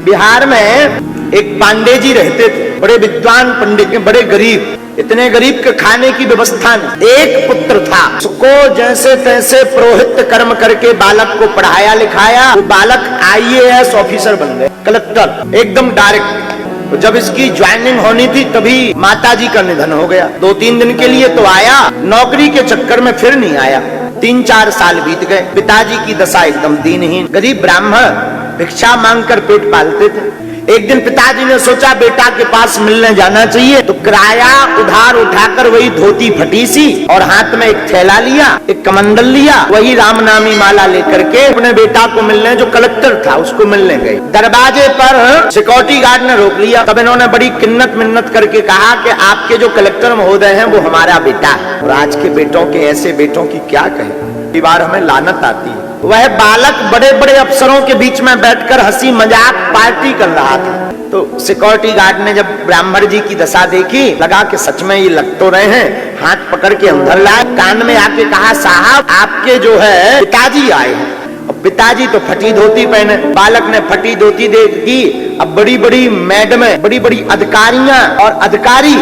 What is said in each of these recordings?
बिहार में एक पांडे जी रहते थे, बड़े विद्वान पंडित, बड़े गरीब, इतने गरीब के खाने की व्यवस्था नहीं। एक पुत्र था, उसको जैसे तैसे पुरोहित कर्म करके बालक को पढ़ाया लिखाया, वो बालक IAS ऑफिसर बन गए, कलेक्टर, एकदम डायरेक्ट। जब इसकी ज्वाइनिंग होनी थी तभी माताजी का निधन हो गया। 2-3 दिन के लिए तो आया, नौकरी के चक्कर में फिर नहीं आया। 3-4 साल बीत गए। पिताजी की दशा एकदम दीनहीन, गरीब ब्राह्मण भिक्षा मांगकर पेट पालते थे। एक दिन पिताजी ने सोचा बेटा के पास मिलने जाना चाहिए, तो किराया उधार उठाकर वही धोती फटी सी और हाथ में एक थैला लिया, एक कमंडल लिया, वही रामनामी माला लेकर के अपने बेटा को मिलने, जो कलेक्टर था उसको मिलने गए। दरवाजे पर सिक्योरिटी गार्ड ने रोक लिया। तब इन्होंने बड़ी किन्नत मिन्नत करके कहा कि आपके जो कलेक्टर महोदय हैं वो हमारा बेटा है, और आज के बेटों के ऐसे बेटों की क्या कहें, कई बार हमें लानत आती है। वह बालक बड़े बड़े अफसरों के बीच में बैठकर हंसी मजाक पार्टी कर रहा था। तो सिक्योरिटी गार्ड ने जब ब्राह्मण जी की दशा देखी, लगा कि सच में ये लग तो रहे हैं, हाथ पकड़ के अंदर लाए, कान में आके कहा साहब आपके जो है पिताजी आए हैं। अब पिताजी तो फटी धोती पहने, बालक ने फटी धोती देखी। अब बड़ी बड़ी मैडमें, बड़ी बड़ी अधिकारियां और अधिकारी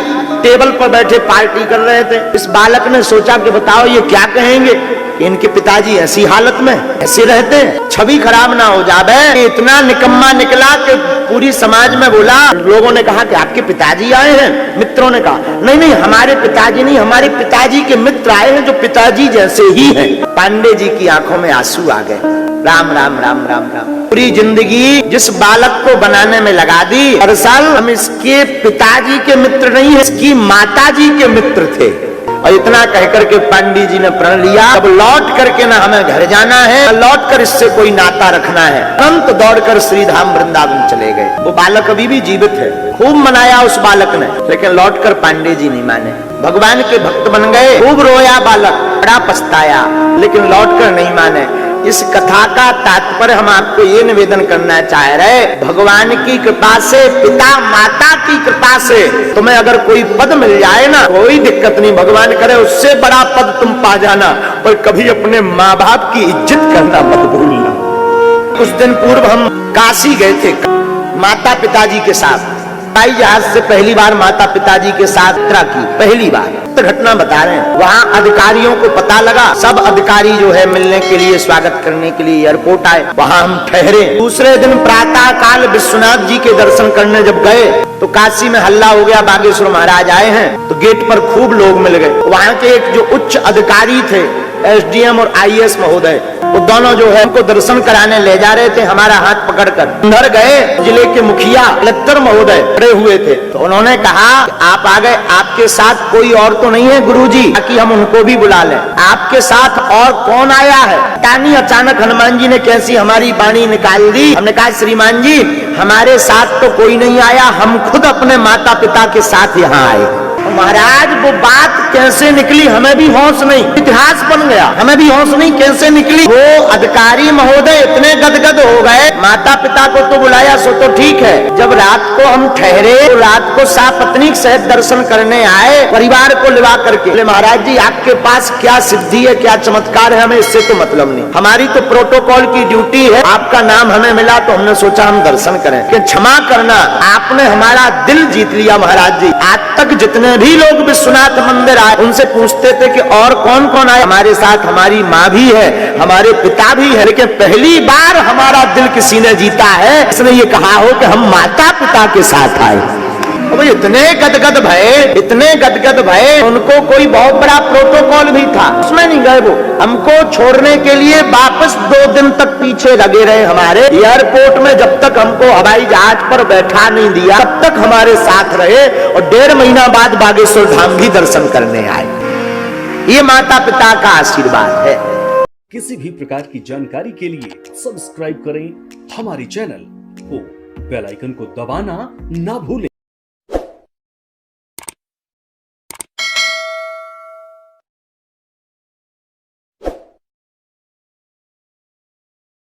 टेबल पर बैठे पार्टी कर रहे थे। इस बालक ने सोचा कि बताओ ये क्या कहेंगे, इनके पिताजी ऐसी हालत में ऐसे रहते हैं, छवि खराब ना हो जाए। इतना निकम्मा निकला कि पूरी समाज में बोला। लोगों ने कहा कि आपके पिताजी आए हैं, मित्रों ने कहा नहीं नहीं हमारे पिताजी नहीं, हमारे पिताजी के मित्र आए हैं जो पिताजी जैसे ही हैं। पांडे जी की आंखों में आंसू आ गए। राम राम राम राम राम। पूरी जिंदगी जिस बालक को बनाने में लगा दी, दरअसल हम इसके पिताजी के मित्र नहीं है, इसकी माताजी के मित्र थे। और इतना कहकर के पांडे जी ने प्रण लिया, अब लौट करके ना हमें घर जाना है, लौट कर इससे कोई नाता रखना है। तुरंत दौड़कर श्रीधाम वृंदावन चले गए। वो बालक अभी भी जीवित है। खूब मनाया उस बालक ने, लेकिन लौटकर पांडे जी नहीं माने, भगवान के भक्त बन गए। खूब रोया बालक, बड़ा पछताया, लेकिन लौटकर नहीं माने। इस कथा का तात्पर्य हम आपको ये निवेदन करना चाह रहे, भगवान की कृपा से, पिता माता की कृपा से तुम्हें अगर कोई पद मिल जाए ना, कोई दिक्कत नहीं, भगवान करे उससे बड़ा पद तुम पा जाना, पर कभी अपने माँ बाप की इज्जत करना मत भूलना। कुछ दिन पूर्व हम काशी गए थे माता पिताजी के साथ। हवाई जहाज से पहली बार माता पिताजी के साथ यात्रा की, पहली बार। तो घटना बता रहे हैं, वहाँ अधिकारियों को पता लगा, सब अधिकारी जो है मिलने के लिए, स्वागत करने के लिए एयरपोर्ट आए। वहाँ हम ठहरे। दूसरे दिन प्रातः काल विश्वनाथ जी के दर्शन करने जब गए तो काशी में हल्ला हो गया, बागेश्वर महाराज आए हैं। तो गेट पर खूब लोग मिल गए। वहाँ के एक जो उच्च अधिकारी थे, SDM और IAS महोदय, वो दोनों जो है उनको दर्शन कराने ले जा रहे थे, हमारा हाथ पकड़कर। अंदर गए, जिले के मुखिया कलेक्टर महोदय खड़े हुए थे। तो उन्होंने कहा आप आ गए, आपके साथ कोई और तो नहीं है गुरुजी, ताकि हम उनको भी बुला लें। आपके साथ और कौन आया है? तानी अचानक हनुमान जी ने कैसी हमारी वाणी निकाल दी। हमने कहा श्रीमान जी हमारे साथ तो कोई नहीं आया, हम खुद अपने माता पिता के साथ यहाँ आए। महाराज वो बात कैसे निकली हमें भी होश नहीं, इतिहास बन गया, हमें भी होश नहीं कैसे निकली। वो अधिकारी महोदय इतने गदगद हो गए, माता पिता को तो बुलाया सो तो ठीक है, जब रात को हम ठहरे तो रात को सापत्नी सहित दर्शन करने आए, परिवार को लिवा करके। बोले महाराज जी आपके पास क्या सिद्धि है, क्या चमत्कार है, हमें इससे तो मतलब नहीं, हमारी तो प्रोटोकॉल की ड्यूटी है। आपका नाम हमें मिला तो हमने सोचा हम दर्शन करें, कि क्षमा करना आपने हमारा दिल जीत लिया महाराज जी। आज तक जितने भी लोग विश्वनाथ मंदिर आए उनसे पूछते थे कि और कौन कौन आए, हमारे साथ हमारी माँ भी है, हमारे पिता भी है, लेकिन पहली बार हमारा दिल किसी ने जीता है, इसने ये कहा हो कि हम माता पिता के साथ आए। अब इतने गदगद भये, इतने गदगद भये, उनको कोई बहुत बड़ा प्रोटोकॉल भी था, उसमें नहीं गए। वो हमको छोड़ने के लिए वापस 2 दिन तक पीछे लगे रहे हमारे एयरपोर्ट में, जब तक हमको हवाई जहाज पर बैठा नहीं दिया तब तक हमारे साथ रहे, और 1.5 महीना बाद बागेश्वर धाम भी दर्शन करने आए। ये माता पिता का आशीर्वाद है। किसी भी प्रकार की जानकारी के लिए सब्सक्राइब करें हमारी चैनल को, बेल आइकन को दबाना ना भूलें।